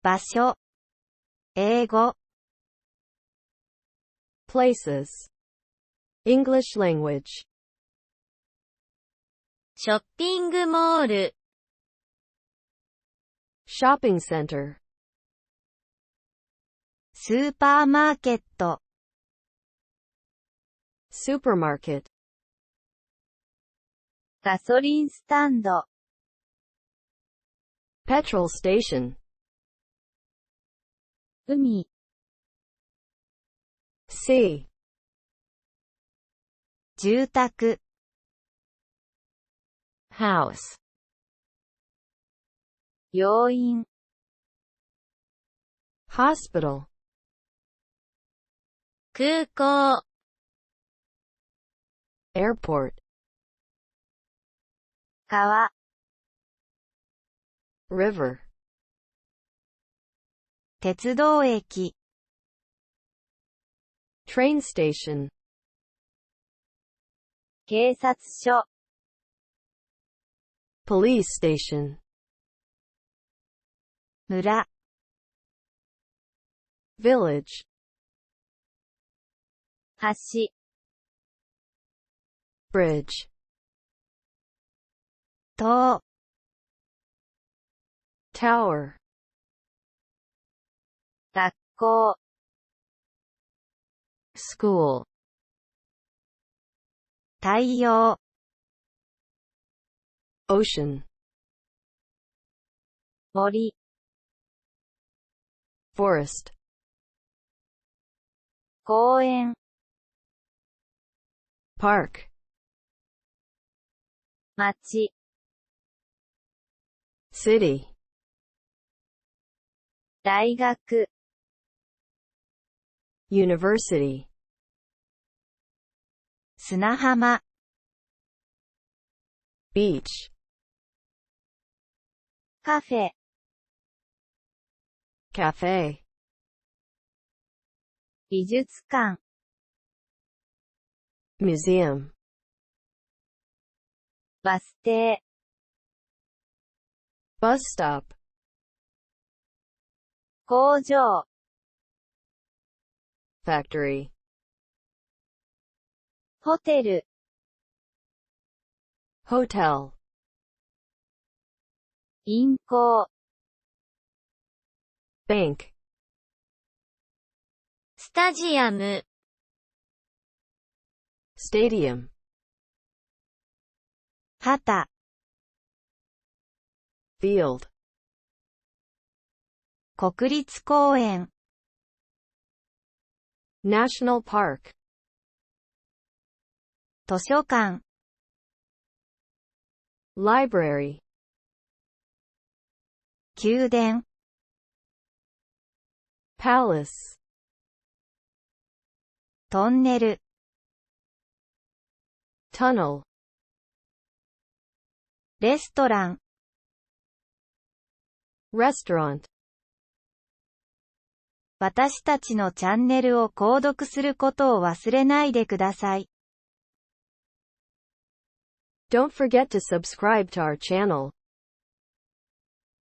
場所、英語。places, English language. ショッピングモール、shopping center, スーパーマーケット、supermarket, ガソリンスタンド、petrol station, 海、sea, 住宅、house, 病院、hospital, 空港、airport, 川、river, 鉄道駅、train station, 警察署、police station, 村、village, 橋、bridge, 塔、tower, 学校、school, 太陽、ocean, 森、forest, 公園、park, 町、city, 大学、university, 砂浜、beach, カフェ、cafe, 美術館、museum, バス停、bus stop, 工場、factory, ホテル、hotel, 銀行、bank, スタジアム、stadium, 旗、field, 国立公園、national park, 図書館、library, 宮殿、palace, トンネル、tunnel, レストラン、restaurant. 私たちのチャンネルを購読することを忘れないでください。Don't forget to subscribe to our channel.